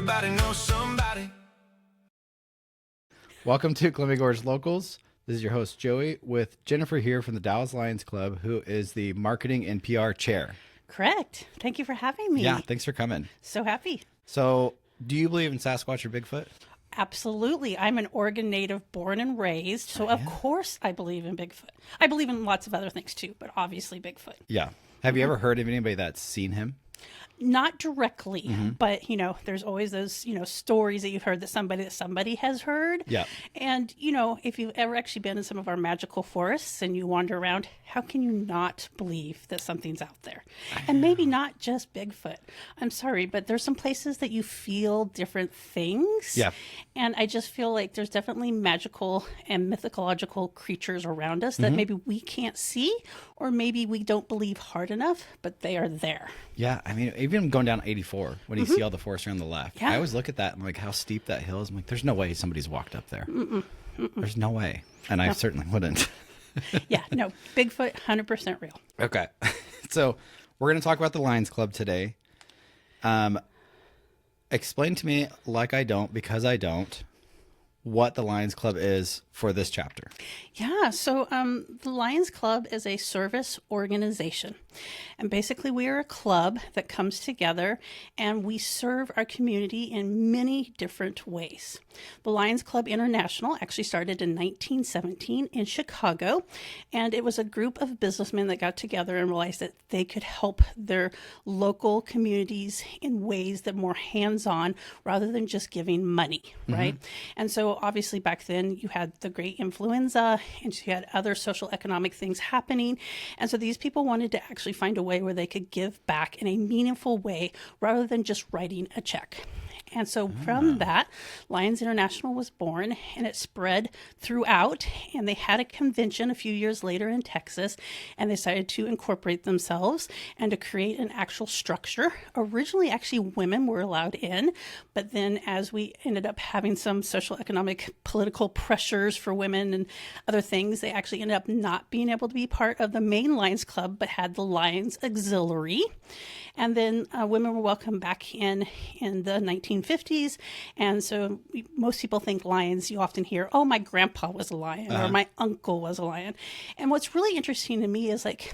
Everybody knows somebody. Welcome to Columbia Gorge Locals. This is your host, Joey, with Jennifer here from the Dalles Lions Club, who is the marketing and PR chair. Correct. Thank you for having me. Yeah, thanks for coming. So happy. So, do you believe in Sasquatch or Bigfoot? Absolutely. I'm an Oregon native, born and raised, so of course I believe in Bigfoot. I believe in lots of other things too, but obviously Bigfoot. Yeah. Have you ever heard of anybody that's seen him? Not directly, but there's always those, stories that you've heard that somebody has heard. Yeah. And, if you've ever actually been in some of our magical forests and you wander around, how can you not believe that something's out there? And maybe not just Bigfoot. I'm sorry, but there's some places that you feel different things. Yeah. And I just feel like there's definitely magical and mythological creatures around us that maybe we can't see, or maybe we don't believe hard enough, but they are there. Yeah, I mean, even going down 84, when you see all the forest on the left, Yeah. I always look at that and like how steep that hill is. I'm like, there's no way somebody's walked up there. There's no way. And I certainly wouldn't. Yeah, no, Bigfoot, 100% real. Okay. So we're going to talk about the Lions Club today. Explain to me, like I don't, because I don't, what the Lions Club is for this chapter. Yeah, so the Lions Club is a service organization. And basically we are a club that comes together and we serve our community in many different ways. The Lions Club International actually started in 1917 in Chicago, and it was a group of businessmen that got together and realized that they could help their local communities in ways that more hands-on rather than just giving money, right? And so obviously back then you had the great influenza and you had other social economic things happening. And so these people wanted to actually find a way where they could give back in a meaningful way rather than just writing a check. And so from that, Lions International was born, and it spread throughout, and they had a convention a few years later in Texas, and they decided to incorporate themselves and to create an actual structure. Originally, actually, women were allowed in, but then as we ended up having some social, economic, political pressures for women and other things, they actually ended up not being able to be part of the main Lions Club, but had the Lions Auxiliary. And then women were welcomed back in the 1950s. And so most people think lions, you often hear, oh, my grandpa was a lion or my uncle was a lion. And what's really interesting to me is like,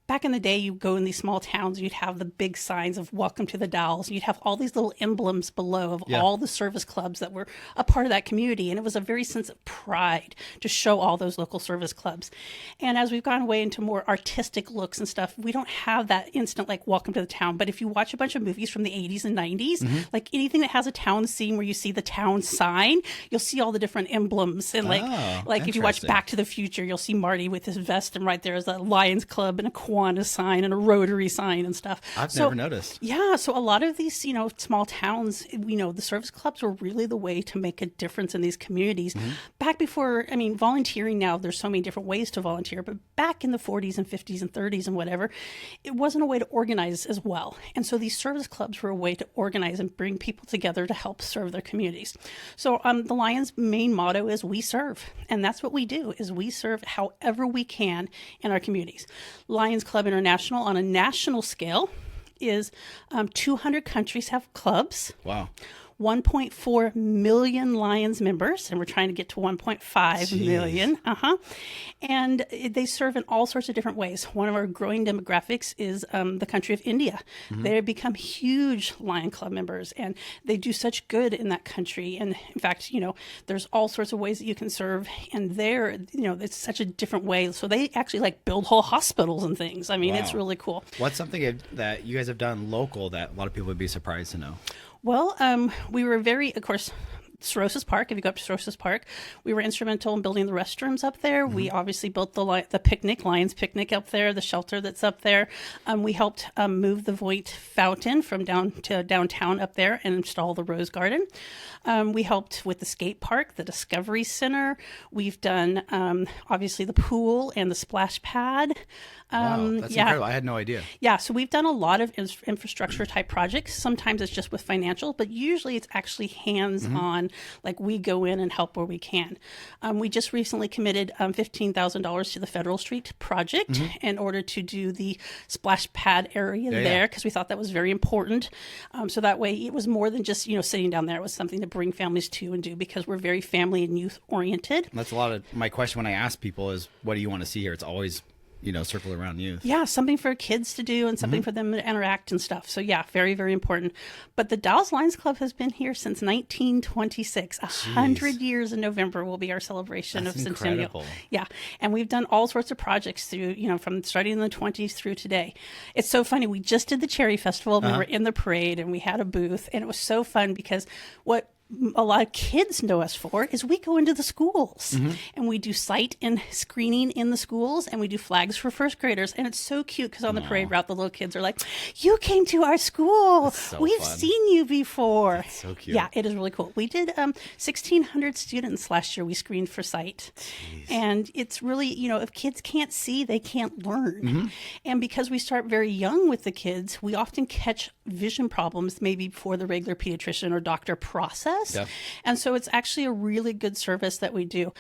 back in the day, you go in these small towns, you'd have the big signs of welcome to the Dalles. You'd have all these little emblems below of all the service clubs that were a part of that community. And it was a very sense of pride to show all those local service clubs. And as we've gone away into more artistic looks and stuff, we don't have that instant like welcome to the town. But if you watch a bunch of movies from the 80s and 90s, like anything that has a town scene where you see the town sign, you'll see all the different emblems. And like if you watch Back to the Future, you'll see Marty with his vest, and right there is a Lions Club and a Kiwanis sign and a Rotary sign and stuff. I've never noticed. Yeah, so a lot of these, small towns, the service clubs were really the way to make a difference in these communities. Back before, volunteering now, there's so many different ways to volunteer, but back in the 40s and 50s and 30s and whatever, it wasn't a way to organize as well. And so these service clubs were a way to organize and bring people together to help serve their communities. So the Lions' main motto is we serve. And that's what we do, is we serve however we can in our communities. Lions Club International on a national scale is 200 countries have clubs. Wow. 1.4 million Lions members, and we're trying to get to 1.5 million. And they serve in all sorts of different ways. One of our growing demographics is the country of India. They have become huge Lion Club members, and they do such good in that country. And in fact, there's all sorts of ways that you can serve, and there, it's such a different way. So they actually like build whole hospitals and things. It's really cool. What's something that you guys have done local that a lot of people would be surprised to know? Well, we were of course, Cirrhosis Park. If you go up to Cirrhosis Park, we were instrumental in building the restrooms up there. We obviously built the picnic, Lions Picnic up there, the shelter that's up there. We helped move the Voight Fountain from downtown up there and install the Rose Garden. We helped with the skate park, the Discovery Center. We've done obviously the pool and the splash pad. Wow, that's incredible. I had no idea. Yeah, so we've done a lot of infrastructure type projects. Sometimes it's just with financial, but usually it's actually hands-on and like we go in and help where we can. We just recently committed $15,000 to the Federal Street project in order to do the splash pad area there, because we thought that was very important. So that way it was more than just, sitting down there. It was something to bring families to and do, because we're very family and youth oriented. That's a lot of my question when I ask people is, what do you want to see here? It's always, circle around youth. Yeah, something for kids to do and something for them to interact and stuff. So yeah, very, very important. But the Dalles Lions Club has been here since 1926. 100 years in November will be our celebration of Centennial. Incredible. Yeah, and we've done all sorts of projects through, from starting in the 20s through today. It's so funny. We just did the Cherry Festival. We were in the parade and we had a booth, and it was so fun because what a lot of kids know us for is we go into the schools and we do sight and screening in the schools, and we do flags for first graders. And it's so cute because on the parade route, the little kids are like, "You came to our school. We've seen you before." That's so cute. Yeah, it is really cool. We did 1,600 students last year. We screened for sight. Jeez. And it's really, if kids can't see, they can't learn. And because we start very young with the kids, we often catch vision problems maybe before the regular pediatrician or doctor process. Yeah. And so it's actually a really good service that we do.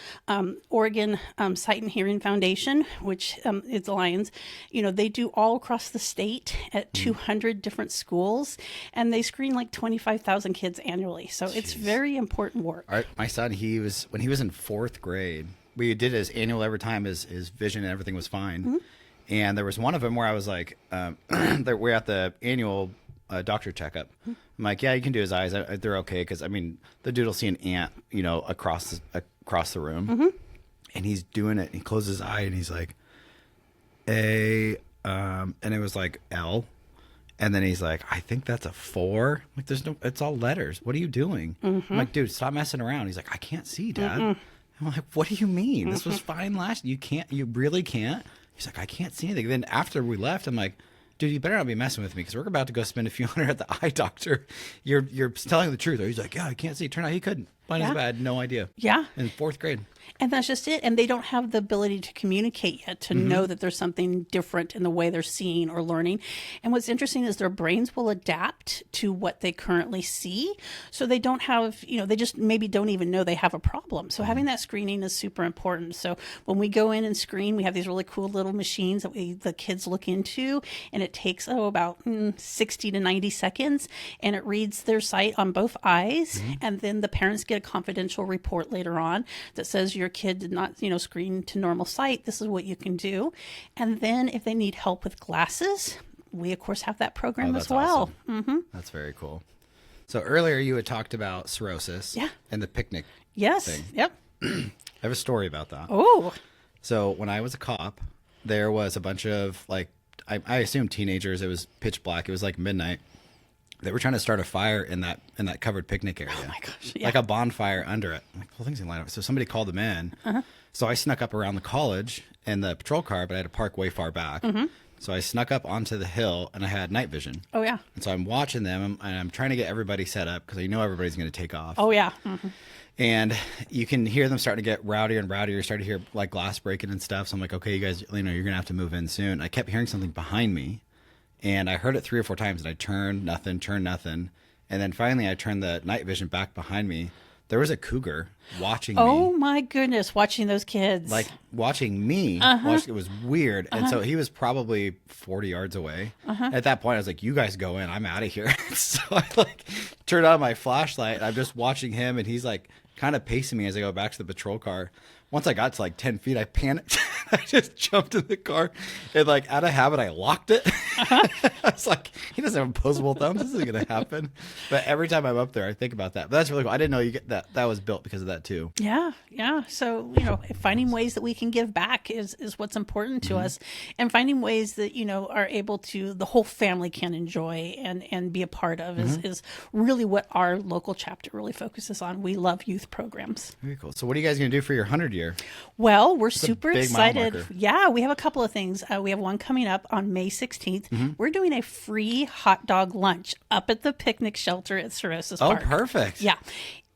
Oregon Sight and Hearing Foundation, which is the Lions, they do all across the state at 200 different schools, and they screen like 25,000 kids annually. So it's very important work. All right, my son, when he was in 4th grade, we did his annual every time his vision and everything was fine. And there was one of them where I was like, we're at the annual doctor checkup. I'm like, yeah, you can do his eyes. They're okay. Because, the dude will see an ant, across the room. And he's doing it. And he closes his eye and he's like, A, and it was like L. And then he's like, I think that's a 4. I'm like, it's all letters. What are you doing? I'm like, dude, stop messing around. He's like, I can't see, Dad. I'm like, what do you mean? This was fine you really can't? He's like, I can't see anything. Then after we left, I'm like, dude, you better not be messing with me, because we're about to go spend a few hundred at the eye doctor. You're telling the truth. Or he's like, yeah, I can't see. Turned out he couldn't. Blind as a bat, had no idea. Yeah. In 4th grade. And that's just it. And they don't have the ability to communicate yet, to know that there's something different in the way they're seeing or learning. And what's interesting is their brains will adapt to what they currently see. So they don't have, they just maybe don't even know they have a problem. So having that screening is super important. So when we go in and screen, we have these really cool little machines that the kids look into, and it takes about 60 to 90 seconds, and it reads their sight on both eyes. And then the parents get a confidential report later on that says your kid did not, screen to normal sight. This is what you can do. And then if they need help with glasses, we of course have that program as well. Awesome. That's very cool. So earlier you had talked about cirrhosis and the picnic thing. Yep. I have a story about that. Oh. So when I was a cop, there was a bunch of I assume teenagers. It was pitch black. It was like midnight. They were trying to start a fire in that covered picnic area. Oh my gosh! Yeah. Like a bonfire under it. I'm like, well, things can light up. So somebody called them in. So I snuck up around the college in the patrol car, but I had to park way far back. So I snuck up onto the hill, and I had night vision. Oh yeah. And so I'm watching them, and I'm trying to get everybody set up because I know everybody's going to take off. Oh yeah. And you can hear them starting to get rowdier and rowdier. You start to hear like glass breaking and stuff. So I'm like, okay, you guys, you're going to have to move in soon. I kept hearing something behind me. And I heard it 3 or 4 times, and I turned nothing. And then finally I turned the night vision back behind me. There was a cougar watching me. Oh my goodness, watching those kids. Like watching me. It was weird. And so he was probably 40 yards away. At that point I was like, you guys go in, I'm out of here. So I turned on my flashlight, and I'm just watching him, and he's kind of pacing me as I go back to the patrol car. Once I got to 10 feet, I panicked. I just jumped in the car, and out of habit, I locked it. I was like, he doesn't have opposable thumbs. This isn't going to happen. But every time I'm up there, I think about that. But that's really cool. I didn't know you get that was built because of that too. Yeah. So, finding ways that we can give back is what's important to us, and finding ways that, are able to, the whole family can enjoy and be a part of is really what our local chapter really focuses on. We love youth programs. Very cool. So what are you guys going to do for your 100 year? Well, we're super excited. Yeah, we have a couple of things. We have one coming up on May 16th. We're doing a free hot dog lunch up at the picnic shelter at Cirrhosis Park. Oh, perfect. Yeah.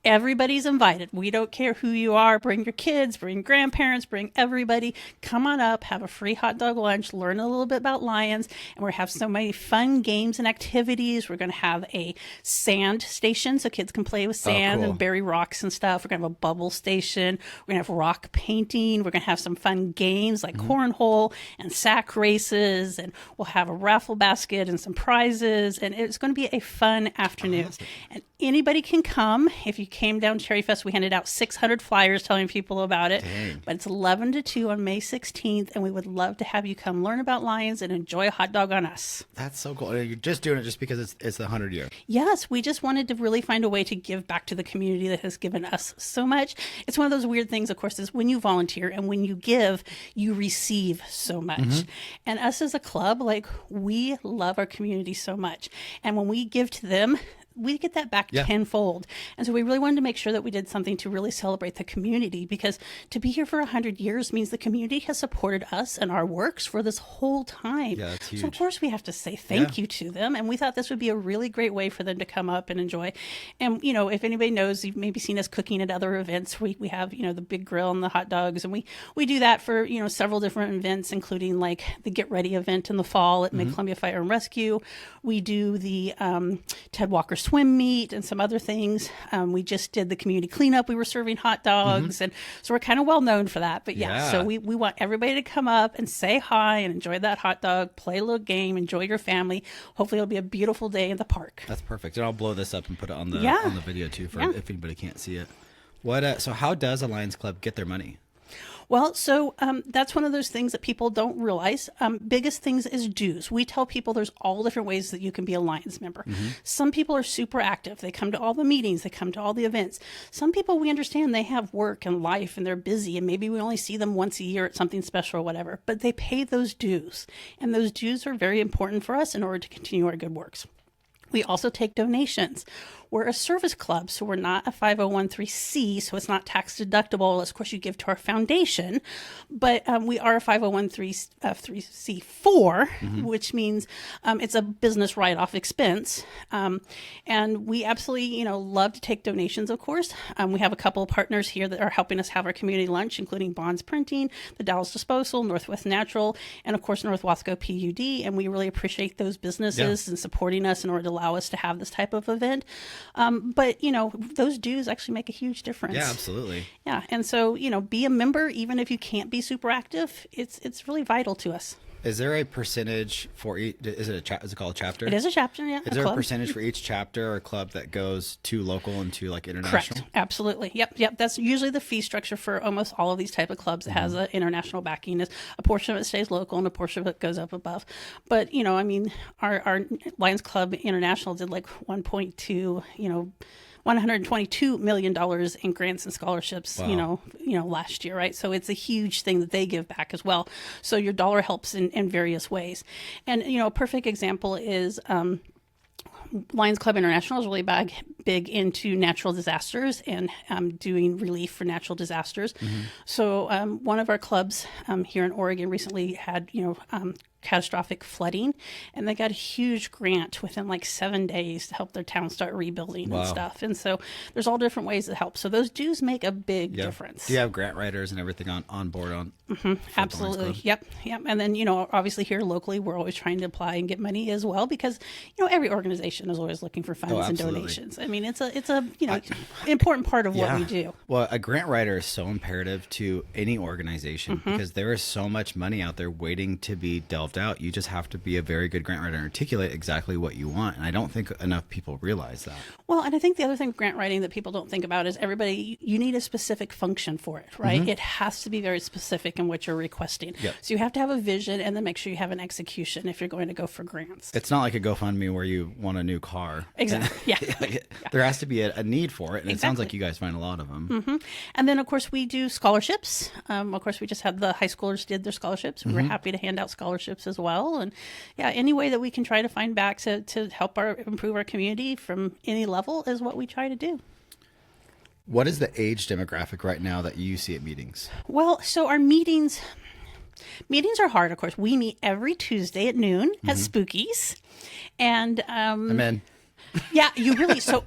Everybody's invited. We don't care who you are. Bring your kids, bring grandparents, bring everybody. Come on up, have a free hot dog lunch, learn a little bit about lions, and we're going to have so many fun games and activities. We're going to have a sand station so kids can play with sand cool. and bury rocks and stuff. We're going to have a bubble station. We're going to have rock painting. We're going to have some fun games like cornhole and sack races, and we'll have a raffle basket and some prizes, and it's going to be a fun afternoon. Awesome. And anybody can come. If you came down to Cherry Fest, we handed out 600 flyers telling people about it. Dang. But it's 11 to 2 on May 16th, and we would love to have you come learn about lions and enjoy a hot dog on us. That's so cool. You're just doing it just because it's the 100 year. Yes, we just wanted to really find a way to give back to the community that has given us so much. It's one of those weird things, of course, is when you volunteer and when you give, you receive so much. And us as a club, like, we love our community so much. And when we give to them, we get that back tenfold. And so we really wanted to make sure that we did something to really celebrate the community, because to be here for 100 years means the community has supported us and our works for this whole time. Yeah, that's huge. So of course we have to say thank you to them. And we thought this would be a really great way for them to come up and enjoy. And, you know, if anybody knows, you've maybe seen us cooking at other events. We have, you know, the big grill and the hot dogs. And we do that for, you know, several different events, including like the Get Ready event in the fall at Mid-Columbia Fire and Rescue. We do the Ted Walker swim meet and some other things. We just did the community cleanup. We were serving hot dogs. And so we're kind of well known for that. But so we want everybody to come up and say hi and enjoy that hot dog, play a little game, enjoy your family. Hopefully it'll be a beautiful day in the park. That's perfect. And I'll blow this up and put it on the video too for if anybody can't see it. So how does a Lions Club get their money? Well, so that's one of those things that people don't realize. Biggest things is dues. We tell people there's all different ways that you can be a Lions member. Some people are super active. They come to all the meetings. They come to all the events. Some people, we understand they have work and life and they're busy, and maybe we only see them once a year at something special or whatever, but they pay those dues. And those dues are very important for us in order to continue our good works. We also take donations. We're a service club, so we're not a 501(c), so it's not tax deductible. Of course, you give to our foundation, but we are a 501(c)(4), which means it's a business write-off expense. And we absolutely, love to take donations, of course. We have a couple of partners here that are helping us have our community lunch, including Bonds Printing, the Dalles Disposal, Northwest Natural, and of course, North Wasco PUD. And we really appreciate those businesses and supporting us in order to allow us to have this type of event. But, those dues actually make a huge difference. Yeah, absolutely. Yeah. And so, be a member, even if you can't be super active, it's really vital to us. Is there a percentage for each? Is it called a chapter? It is a chapter, yeah. Is there a percentage for each chapter or club that goes to local and to like international? Correct. Absolutely. Yep. That's usually the fee structure for almost all of these type of clubs. It has an international backing. Is a portion of it stays local and a portion of it goes up above. But our Lions Club International did like 1.2, $122 million in grants and scholarships, Wow. last year, right? So it's a huge thing that they give back as well. So your dollar helps in various ways. And, a perfect example is Lions Club International is really big into natural disasters and doing relief for natural disasters. So one of our clubs here in Oregon recently had, catastrophic flooding, and they got a huge grant within like 7 days to help their town start rebuilding and stuff. And so there's all different ways that help. So those dues make a big difference. Do you have grant writers and everything on board on? Absolutely. Yep. And then, obviously here locally, we're always trying to apply and get money as well, because, every organization is always looking for funds and donations. I mean, it's a important part of what we do. Well, a grant writer is so imperative to any organization because there is so much money out there waiting to be delved out. You just have to be a very good grant writer and articulate exactly what you want. And I don't think enough people realize that. Well, and I think the other thing with grant writing that people don't think about is you need a specific function for it, right? It has to be very specific in what you're requesting. Yep. So you have to have a vision and then make sure you have an execution if you're going to go for grants. It's not like a GoFundMe where you want a new car. Exactly. Yeah. There has to be a need for it. And it sounds like you guys find a lot of them. And then, of course, we do scholarships. Of course, we just had the high schoolers did their scholarships. We were happy to hand out scholarships as well. And any way that we can try to find back to help improve our community from any level is what we try to do. What is the age demographic right now that you see at meetings? Well, so our meetings are hard, of course. We meet every Tuesday at noon at Spookies. And I'm in. Yeah, you really, so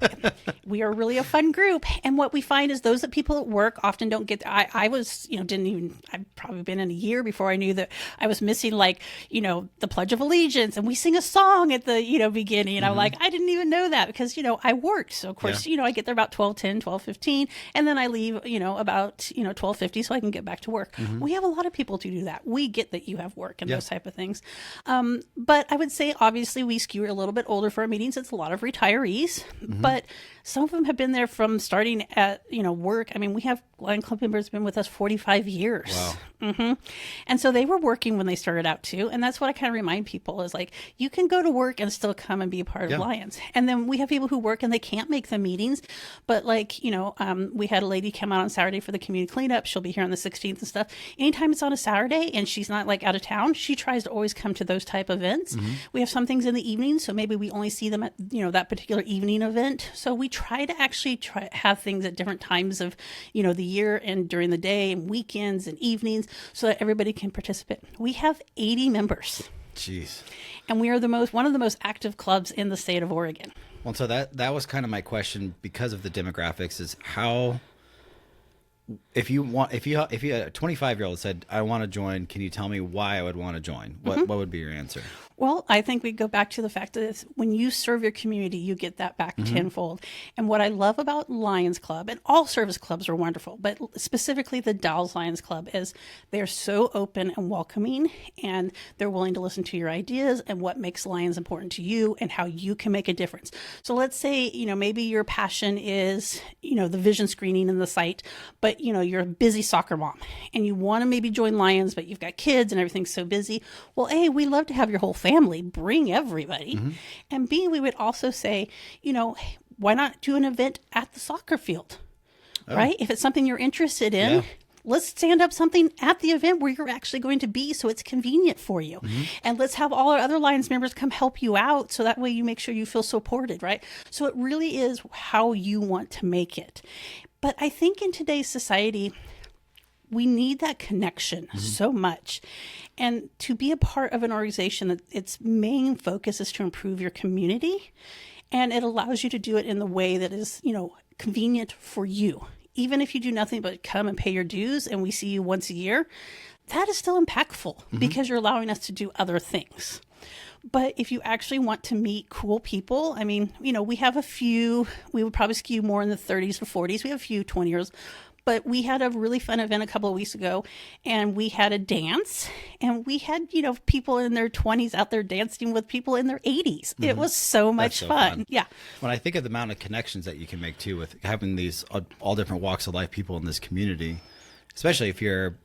we are really a fun group. And what we find is those that people at work often don't get, I was, I've probably been in a year before I knew that I was missing like, the Pledge of Allegiance, and we sing a song at the, beginning. And I'm like, I didn't even know that because, I worked. So of course, I get there about 12:10, 12:15, and then I leave, about, 12:50 so I can get back to work. We have a lot of people to do that. We get that you have work and those type of things. But I would say, obviously, we skew a little bit older for our meetings. It's a lot of retirees, but some of them have been there from starting at, work. I mean, we have Lion Club members been with us 45 years. Wow. And so they were working when they started out too. And that's what I kind of remind people is like, you can go to work and still come and be a part of Lions. And then we have people who work and they can't make the meetings. But like, we had a lady come out on Saturday for the community cleanup. She'll be here on the 16th and stuff. Anytime it's on a Saturday and she's not like out of town, she tries to always come to those type of events. We have some things in the evening. So maybe we only see them at, that particular evening event. So we try to actually have things at different times of, the year and during the day and weekends and evenings so that everybody can participate. We have 80 members. Jeez. And we are one of the most active clubs in the state of Oregon. Well, so that was kind of my question because of the demographics is how, if you had a 25-year-old said, I want to join, can you tell me why I would want to join? What would be your answer? Well, I think we go back to the fact that when you serve your community, you get that back tenfold. And what I love about Lions Club, and all service clubs are wonderful, but specifically the Dalles Lions Club, is they're so open and welcoming, and they're willing to listen to your ideas and what makes Lions important to you and how you can make a difference. So let's say, maybe your passion is, the vision screening in the site, but, you're a busy soccer mom and you want to maybe join Lions, but you've got kids and everything's so busy. Well, A, we love to have your whole family, bring everybody. And B, we would also say, why not do an event at the soccer field, right? If it's something you're interested in, let's stand up something at the event where you're actually going to be so it's convenient for you. And let's have all our other Lions members come help you out so that way you make sure you feel supported, right? So it really is how you want to make it. But I think in today's society, we need that connection so much. And to be a part of an organization that its main focus is to improve your community, and it allows you to do it in the way that is, convenient for you. Even if you do nothing but come and pay your dues and we see you once a year, that is still impactful because you're allowing us to do other things. But if you actually want to meet cool people, I mean, we have a few, we would probably skew more in the 30s or 40s. We have a few 20 years. But we had a really fun event a couple of weeks ago, and we had a dance, and we had, people in their 20s out there dancing with people in their 80s. It was so much fun. Yeah. When I think of the amount of connections that you can make too with having these all different walks of life people in this community, especially if you're,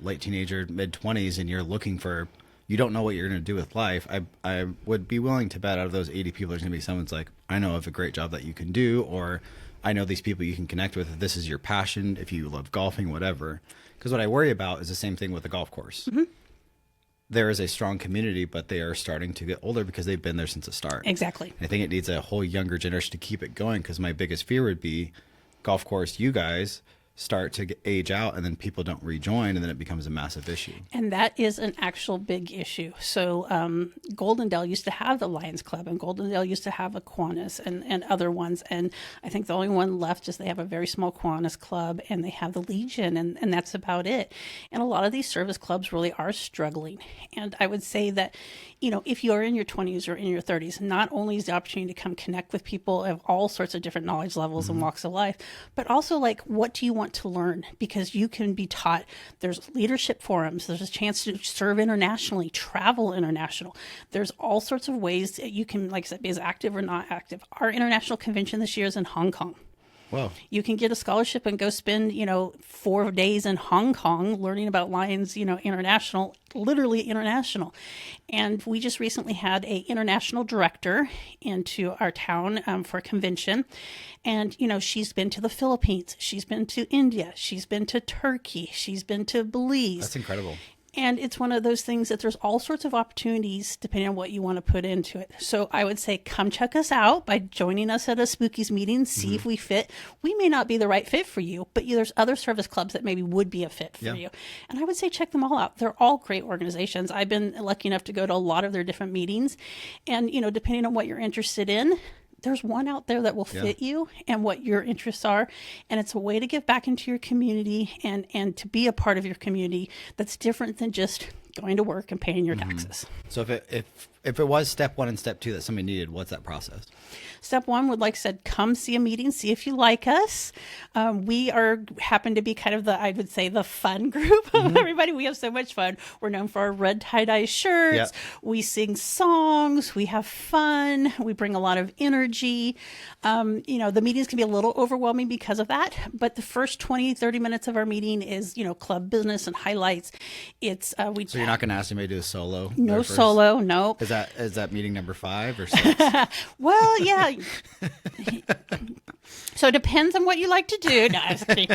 late teenager, mid 20s, and you're looking for, you don't know what you're going to do with life. I would be willing to bet out of those 80 people, there's going to be someone's like, I know of a great job that you can do, or I know these people you can connect with. If this is your passion, if you love golfing, whatever. Because what I worry about is the same thing with the golf course. There is a strong community, but they are starting to get older because they've been there since the start. Exactly. I think it needs a whole younger generation to keep it going, because my biggest fear would be golf course, you guys start to age out and then people don't rejoin, and then it becomes a massive issue. And that is an actual big issue. So Goldendale used to have the Lions Club, and Goldendale used to have a Kiwanis and other ones. And I think the only one left is they have a very small Kiwanis club, and they have the Legion, and that's about it. And a lot of these service clubs really are struggling. And I would say that, if you are in your 20s or in your 30s, not only is the opportunity to come connect with people of all sorts of different knowledge levels and walks of life, but also like, what do you want to learn? Because you can be taught. There's leadership forums. There's a chance to serve internationally, travel international. There's all sorts of ways that you can, like I said, be as active or not active. Our international convention this year is in Hong Kong. Wow. You can get a scholarship and go spend, 4 days in Hong Kong learning about Lions, international, literally international. And we just recently had a international director into our town for a convention. And, she's been to the Philippines. She's been to India. She's been to Turkey. She's been to Belize. That's incredible. And it's one of those things that there's all sorts of opportunities depending on what you want to put into it. So I would say come check us out by joining us at a Spookies meeting, see if we fit. We may not be the right fit for you, but there's other service clubs that maybe would be a fit for you. And I would say check them all out. They're all great organizations. I've been lucky enough to go to a lot of their different meetings. And, depending on what you're interested in, there's one out there that will fit you and what your interests are. And it's a way to give back into your community and to be a part of your community that's different than just going to work and paying your taxes. So if it was step 1 and step 2 that somebody needed, what's that process? Step 1 would, like I said, come see a meeting, see if you like us. We happen to be kind of I would say the fun group of everybody. We have so much fun. We're known for our red tie-dye shirts. Yep. We sing songs. We have fun. We bring a lot of energy. The meetings can be a little overwhelming because of that. But the first 20, 30 minutes of our meeting is, club business and highlights. It's So you're not going to ask anybody to do a solo? No solo, no. Is that meeting number 5 or 6? Well, yeah. So it depends on what you like to do. No, I was kidding.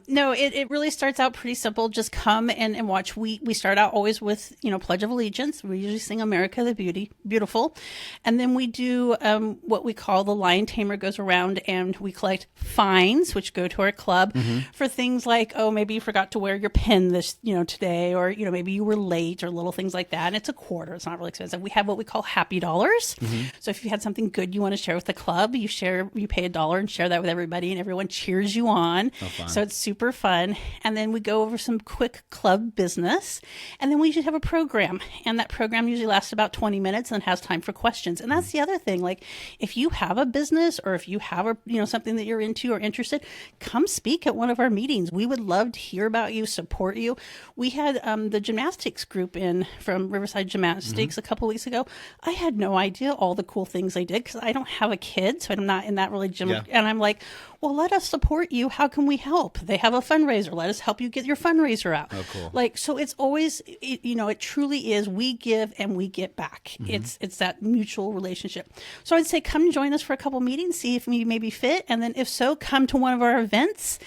No, it really starts out pretty simple. Just come and watch. We start out always with, Pledge of Allegiance. We usually sing America the Beautiful. And then we do what we call the Lion Tamer goes around and we collect fines, which go to our club for things like, maybe you forgot to wear your pen this, today, or, maybe you were late or little things like that. And it's a quarter. It's not really expensive. We have what we call happy dollars. So if you had something good you want to share with the club, you pay $1 and share that with everybody and everyone cheers you on. So it's super fun. And then we go over some quick club business and then we usually have a program, and that program usually lasts about 20 minutes and has time for questions. And that's the other thing. Like if you have a business or if you have something that you're into or interested, come speak at one of our meetings. We would love to hear about you, support you. We had the gymnastics group in from Riverside Gymnastics a couple weeks ago. I had no idea all the cool things they did because I don't have a kid, so I'm not in that really gym. And I'm like, well, let us support you. How can we help? They have a fundraiser. Let us help you get your fundraiser out. Oh, cool. So it's always, it truly is, we give and we get back. It's that mutual relationship. So I'd say come join us for a couple meetings, see if we maybe fit. And then if so, come to one of our events.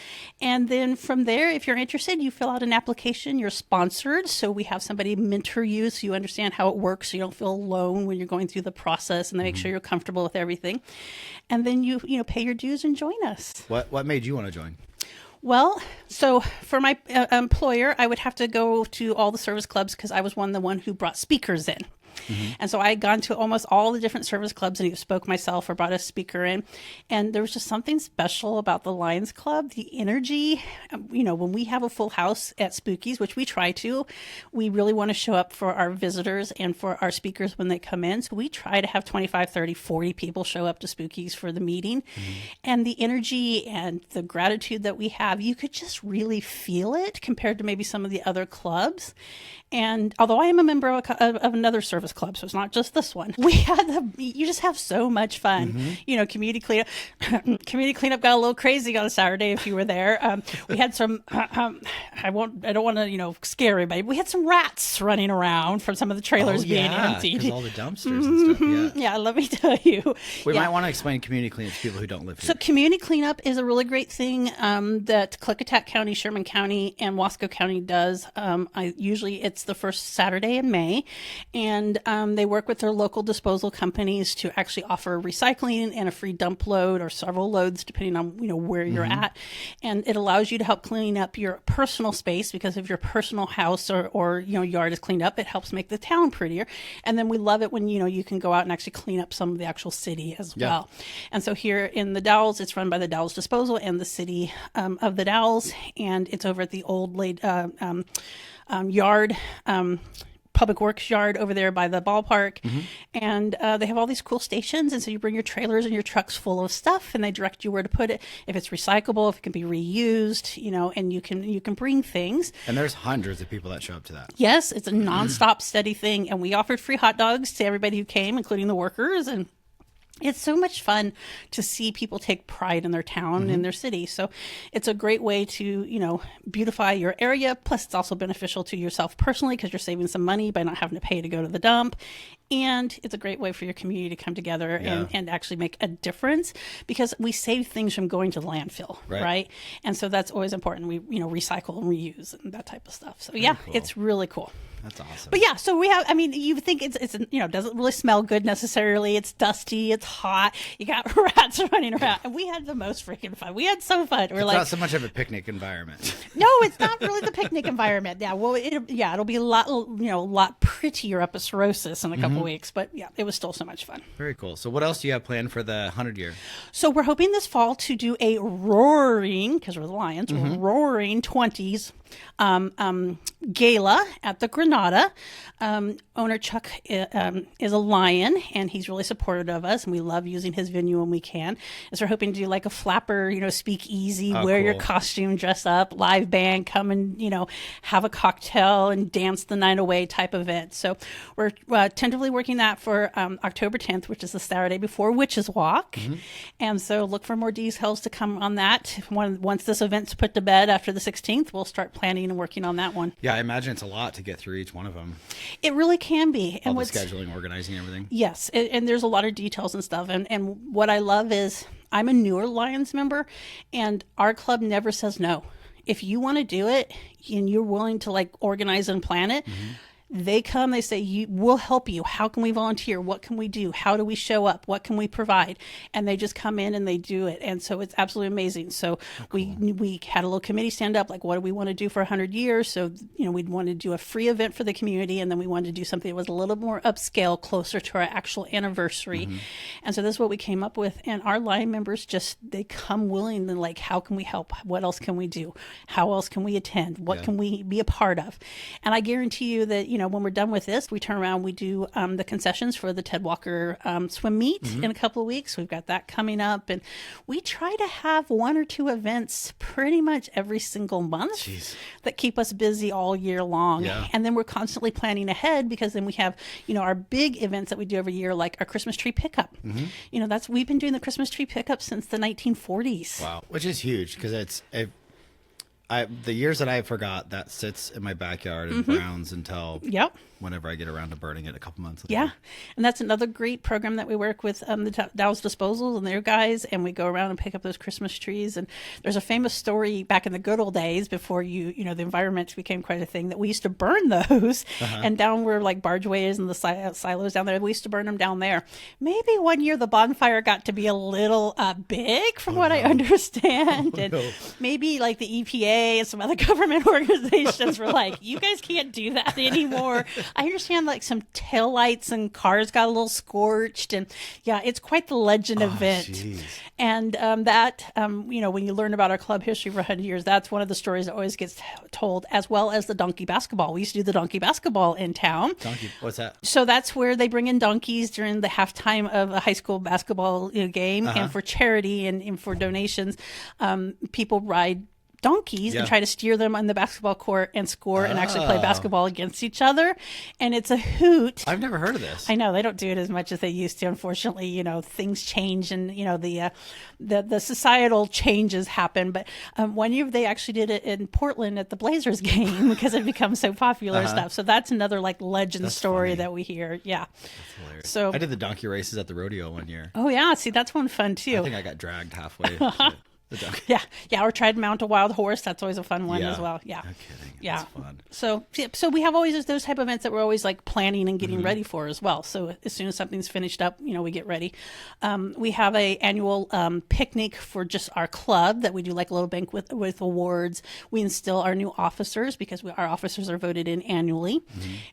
And then from there, if you're interested, you fill out an application. You're sponsored. So we have somebody mentor you so you understand how it works. So you don't feel alone when you're going through the process, and they make sure you're comfortable with everything. And then you pay your dues and join us. What made you want to join? Well, so for my employer, I would have to go to all the service clubs because I was the one who brought speakers in. And so I had gone to almost all the different service clubs and either spoke myself or brought a speaker in. And there was just something special about the Lions Club, the energy. When we have a full house at Spookies, which we try to, we really want to show up for our visitors and for our speakers when they come in. So we try to have 25, 30, 40 people show up to Spookies for the meeting. And the energy and the gratitude that we have, you could just really feel it compared to maybe some of the other clubs. And although I am a member of another service club, so it's not just this one, you just have so much fun. Community cleanup got a little crazy on a Saturday if you were there. We had some, I don't want to, scare everybody. We had some rats running around from some of the trailers being emptied. Because all the dumpsters and stuff. Yeah, let me tell you. We might want to explain community cleanup to people who don't live here. So community cleanup is a really great thing that Clickitat County, Sherman County, and Wasco County does. It's the first Saturday in May, and they work with their local disposal companies to actually offer recycling and a free dump load or several loads depending on where you're at, and it allows you to help clean up your personal space, because if your personal house or yard is cleaned up, it helps make the town prettier. And then we love it when you can go out and actually clean up some of the actual city as well. And so here in the Dalles, it's run by the Dalles Disposal and the city of the Dalles, and it's over at the old yard, public works yard over there by the ballpark. And they have all these cool stations, and so you bring your trailers and your trucks full of stuff, and they direct you where to put it, if it's recyclable, if it can be reused, and you can bring things. And there's hundreds of people that show up to that. Yes, it's a nonstop steady thing, and we offered free hot dogs to everybody who came, including the workers, and it's so much fun to see people take pride in their town and their city. So it's a great way to, beautify your area. Plus, it's also beneficial to yourself personally because you're saving some money by not having to pay to go to the dump. And it's a great way for your community to come together and actually make a difference, because we save things from going to the landfill, right? And so that's always important. We, recycle and reuse and that type of stuff. So, cool. It's really cool. That's awesome. But yeah, so we have, I mean, you think it's doesn't really smell good necessarily. It's dusty, it's hot. You got rats running around. And we had the most freaking fun. We had so fun. We're It's like, not so much of a picnic environment. no, it's not really the picnic environment. Yeah, well, it'll be a lot prettier up at Cirrhosis in a couple weeks. But yeah, it was still so much fun. Very cool. So what else do you have planned for the 100 year? So we're hoping this fall to do a roaring, because we're the Lions, roaring 20s gala at the Granada. Owner Chuck is a Lion, and he's really supportive of us, and we love using his venue when we can. And so we're hoping to do like a flapper, speak easy, wear your costume, dress up, live band, come and, have a cocktail and dance the night away type event. So we're tentatively working that for October 10th, which is the Saturday before Witches Walk. And so look for more details to come on that. Once this event's put to bed after the 16th, we'll start planning and working on that one. Yeah, I imagine it's a lot to get through each one of them. It really can be. All the scheduling, organizing, everything. Yes, and there's a lot of details and stuff. And what I love is I'm a newer Lions member, and our club never says no. If you want to do it and you're willing to like organize and plan it, they come, they say, we'll help you. How can we volunteer? What can we do? How do we show up? What can we provide? And they just come in and they do it. And so it's absolutely amazing. So we had a little committee stand up, like, what do we want to do for 100 years? So, we'd want to do a free event for the community. And then we wanted to do something that was a little more upscale, closer to our actual anniversary. And so this is what we came up with. And our Lion members they come willing and like, how can we help? What else can we do? How else can we attend? What can we be a part of? And I guarantee you that, when we're done with this, we turn around, we do the concessions for the Ted Walker swim meet in a couple of weeks. We've got that coming up, and we try to have 1 or 2 events pretty much every single month that keep us busy all year long. And then we're constantly planning ahead, because then we have, our big events that we do every year, like our Christmas tree pickup. We've been doing the Christmas tree pickup since the 1940s. Wow, which is huge, because the years that I forgot, that sits in my backyard and browns until whenever I get around to burning it a couple months later. Yeah, and that's another great program that we work with the Dalles Disposals and their guys, and we go around and pick up those Christmas trees. And there's a famous story back in the good old days before the environment became quite a thing, that we used to burn those, and down where like bargeways and the silos down there, we used to burn them down there. Maybe one year the bonfire got to be a little big, from what I understand, and maybe like the EPA and some other government organizations were like, you guys can't do that anymore. I understand like some taillights and cars got a little scorched, and it's quite the legend event. And when you learn about our club history for 100 years, that's one of the stories that always gets told, as well as the donkey basketball. We used to do the donkey basketball in town. Donkey, what's that? So that's where they bring in donkeys during the halftime of a high school basketball game, and for charity and for donations, people ride donkeys and try to steer them on the basketball court and score and actually play basketball against each other. And it's a hoot. I've never heard of this. I know they don't do it as much as they used to. Unfortunately, things change, and the societal changes happen. But one year they actually did it in Portland at the Blazers game because it becomes so popular and stuff. So that's another like legend story that we hear. Yeah. That's hilarious. So I did the donkey races at the rodeo one year. Oh yeah, see, that's one fun too. I think I got dragged halfway. Or tried to mount a wild horse. That's always a fun one as well. Yeah. No kidding. Yeah. That's fun. So we have always those type of events that we're always like planning and getting ready for as well. So as soon as something's finished up, we get ready. We have a annual picnic for just our club that we do, like a little banquet with awards. We instill our new officers, because our officers are voted in annually.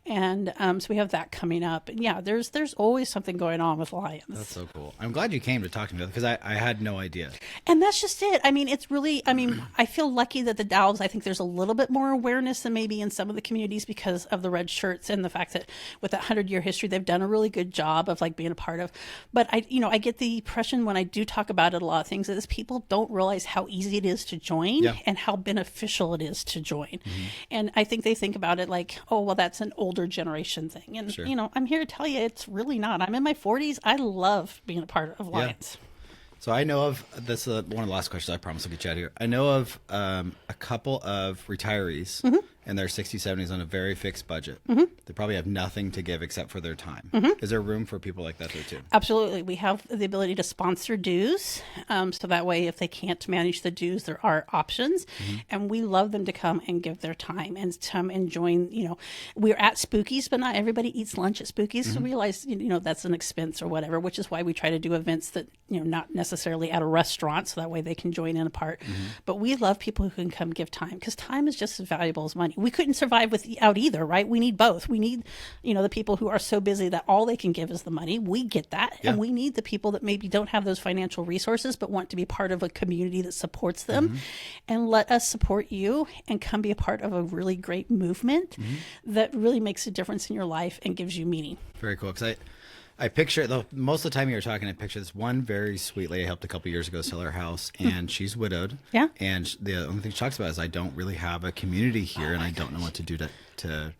And so we have that coming up. And there's always something going on with Lions. That's so cool. I'm glad you came to talk to me, because I had no idea. And that's just it. I mean, it's really, I feel lucky that the Dalles, I think there's a little bit more awareness than maybe in some of the communities, because of the red shirts and the fact that with that 100-year history, they've done a really good job of like being a part of. But I get the impression when I do talk about it, a lot of things, is people don't realize how easy it is to join and how beneficial it is to join. And I think they think about it like, oh, well, that's an older generation thing. And, I'm here to tell you, it's really not. I'm in my 40s. I love being a part of Lions. So I know of this. One of the last questions. I promise I'll get you out of here. I know of a couple of retirees in their 60s, 70s on a very fixed budget. They probably have nothing to give except for their time. Is there room for people like that there too? Absolutely. We have the ability to sponsor dues. So that way, if they can't manage the dues, there are options. And we love them to come and give their time and come and join. We're at Spookies, but not everybody eats lunch at Spookies. So we realize, that's an expense or whatever, which is why we try to do events that, not necessarily at a restaurant. So that way they can join in a part. But we love people who can come give time, because time is just as valuable as money. We couldn't survive without either, right? We need both. We need, the people who are so busy that all they can give is the money. We get that. Yeah. And we need the people that maybe don't have those financial resources, but want to be part of a community that supports them. And let us support you and come be a part of a really great movement that really makes a difference in your life and gives you meaning. Very cool. Because I picture, though, most of the time you were talking, I picture this one very sweet lady I helped a couple years ago sell her house, and she's widowed. Yeah. And the only thing she talks about is, I don't really have a community here, and I don't know what to do to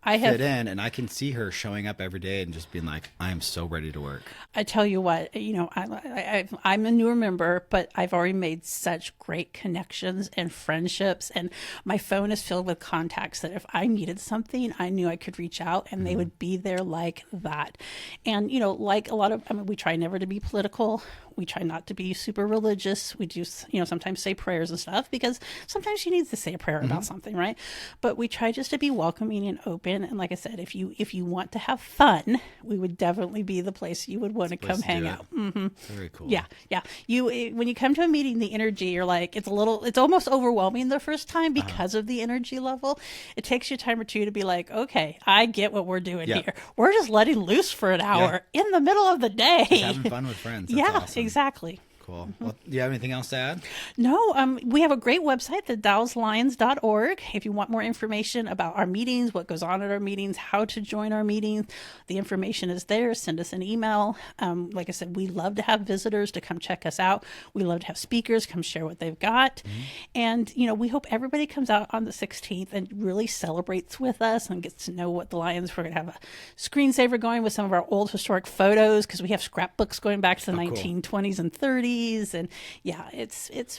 fit in. And I can see her showing up every day and just being like, I am so ready to work. I tell you what, I'm a newer member, but I've already made such great connections and friendships, and my phone is filled with contacts that if I needed something, I knew I could reach out and they would be there like that. And, like a lot of, we try never to be political. We try not to be super religious. We do, sometimes say prayers and stuff, because sometimes you need to say a prayer about something, right? But we try just to be welcoming and open. And like I said, if you want to have fun, we would definitely be the place you would want to come hang out. Very cool. Yeah. When you come to a meeting, the energy, you're like, it's almost overwhelming the first time because of the energy level. It takes you a time or two to be like, okay, I get what we're doing here. We're just letting loose for an hour in the middle of the day. Just having fun with friends. That's awesome. Exactly. Cool. Well, do you have anything else to add? No, we have a great website, the dalleslions.org. If you want more information about our meetings, what goes on at our meetings, how to join our meetings, the information is there. Send us an email. Like I said, we love to have visitors to come check us out. We love to have speakers come share what they've got. And, we hope everybody comes out on the 16th and really celebrates with us and gets to know what the Lions. We're going to have a screensaver going with some of our old historic photos, because we have scrapbooks going back to the 1920s and 30s. And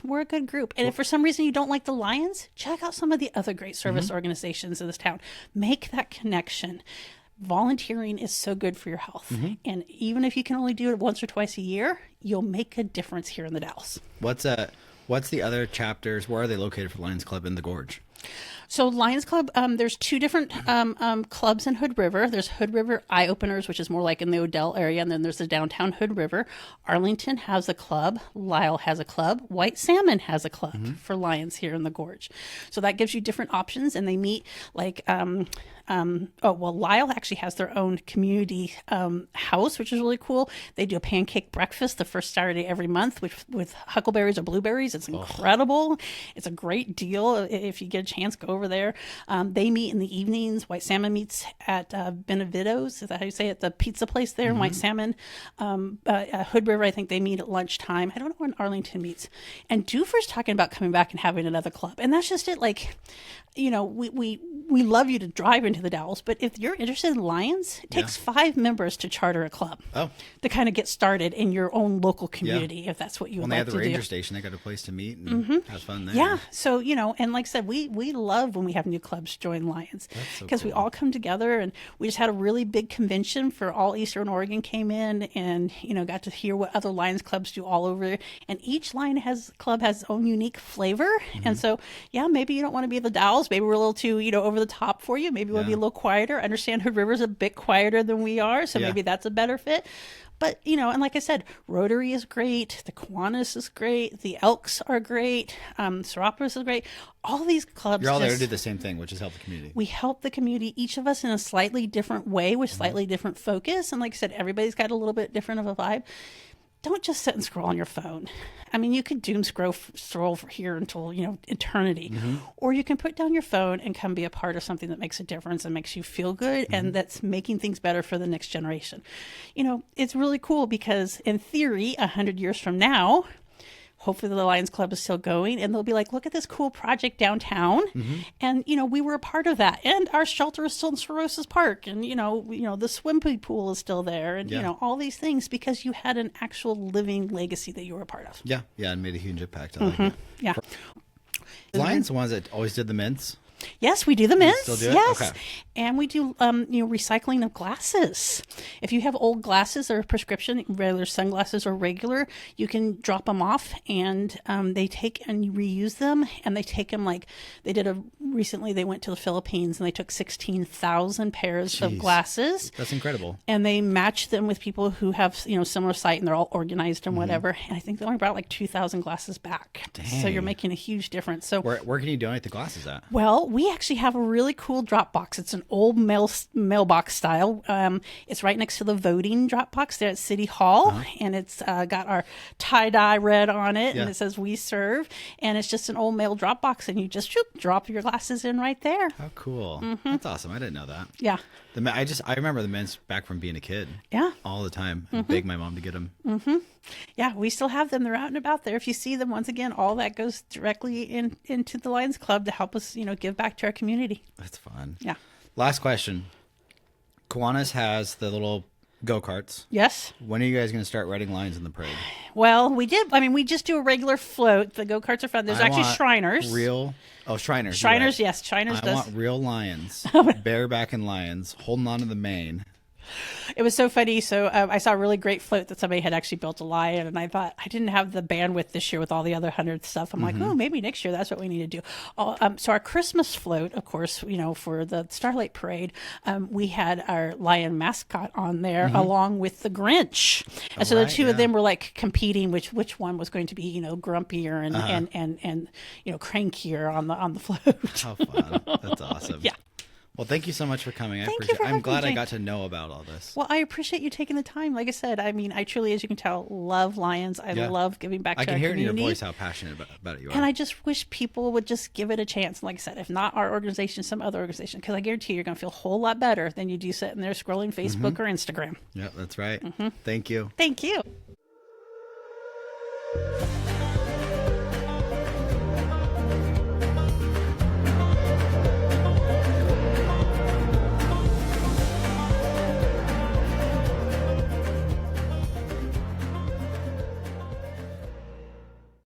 we're a good group. And if for some reason you don't like the Lions, check out some of the other great service organizations in this town. Make that connection. Volunteering is so good for your health. And even if you can only do it once or twice a year, you'll make a difference here in the Dalles. What's the other chapters? Where are they located for Lions Club in the Gorge? So Lions Club, there's two different clubs in Hood River. There's Hood River Eye Openers, which is more like in the Odell area, and then there's the downtown Hood River. Arlington has a club. Lisle has a club. White Salmon has a club for Lions here in the Gorge. So that gives you different options, and they meet like Lisle actually has their own community house, which is really cool. They do a pancake breakfast the first Saturday every month with huckleberries or blueberries. It's incredible. It's a great deal. If you get a chance, go over there. They meet in the evenings. White Salmon meets at Benevito's. Is that how you say it? The pizza place there in White Salmon. Hood River, I think they meet at lunchtime. I don't know when Arlington meets. And Doofer's talking about coming back and having another club. And that's just it. Like, we love you to drive into the Dalles, but if you're interested in Lions, it takes 5 members to charter a club to kind of get started in your own local community, if that's what you would like to do. When they have the ranger station, they got a place to meet and have fun there. Yeah. So, and like I said, we love when we have new clubs join Lions, because we all come together, and we just had a really big convention for all Eastern Oregon came in and, got to hear what other Lions clubs do all over. And each club has its own unique flavor. And so, maybe you don't want to be the Dalles. Maybe we're a little too, over the top for you. Maybe we'll be a little quieter. I understand Hood River's a bit quieter than we are, so maybe that's a better fit. But, and like I said, Rotary is great. The Kiwanis is great. The Elks are great. Seropolis is great. All these clubs. You're all there to do the same thing, which is help the community. We help the community, each of us in a slightly different way with slightly different focus. And like I said, everybody's got a little bit different of a vibe. Don't just sit and scroll on your phone. I mean, you could doom scroll for here until, eternity. Or you can put down your phone and come be a part of something that makes a difference and makes you feel good and that's making things better for the next generation. It's really cool because in theory, 100 years from now, hopefully the Lions Club is still going, and they'll be like, look at this cool project downtown. And, we were a part of that. And our shelter is still in Cirrhosis Park. And, the swimming pool is still there. And, all these things because you had an actual living legacy that you were a part of. Yeah. Yeah. And made a huge impact. I like it. Yeah. Lions the ones that always did the mints. Yes, we do the mints. still do it? Yes, Okay. and we do recycling of glasses. If you have old glasses that are prescription, regular sunglasses or regular, you can drop them off, and they take and you reuse them. And they take them like they did recently. They went to the Philippines and they took 16,000 pairs of Jeez. glasses. That's incredible. And they match them with people who have, similar sight, and they're all organized and whatever. And I think they only brought like 2,000 glasses back. So you're Dang. making a huge difference. So Where can you donate the glasses at? well, we actually have a really cool drop box. It's an old mailbox style. It's right next to the voting drop box there at City Hall, and it's got our tie-dye red on it, Yeah. and it says "We Serve," and it's just an old mail drop box, and you just drop your glasses in right there. How cool. That's awesome. I didn't know that. Yeah, I remember the mints back from being a kid. yeah. All the time. I begged my mom to get them. Yeah, we still have them. They're out and about there. If you see them, once again, all that goes directly into the Lions Club to help us, give back to our community. That's fun. Yeah. Last question. Kiwanis has the little go-karts. Yes. When are you guys going to start riding lions in the parade? Well, we did. I mean, we just do a regular float. The go-karts are fun. There's I actually want Shriners. Shriners. you're Shriners, right. yes. Shriners I does. want real lions, barebacking lions, holding on to the mane. It was so funny. So I saw a really great float that somebody had actually built a lion, and I thought I didn't have the bandwidth this year with all the other 100 stuff. I'm like, oh, maybe next year that's what we need to do. So our Christmas float, of course, for the Starlight Parade, we had our lion mascot on there along with the Grinch, and so the right, two yeah. of them were like competing which one was going to be grumpier and crankier on the float. How fun. That's awesome. Yeah. Well, thank you so much for coming. I Thank you appreciate for I'm having glad me, I Jane. got to know about all this. Well, I appreciate you taking the time. Like I said, I mean, I truly, as you can tell, love lions. I Yeah. love giving back I to can our hear it in community. your voice how passionate about it you are. And I just wish people would just give it a chance. Like I said, if not our organization, some other organization, because I guarantee you're going to feel a whole lot better than you do sitting there scrolling Facebook or Instagram. Yeah, that's right. Thank you. Thank you.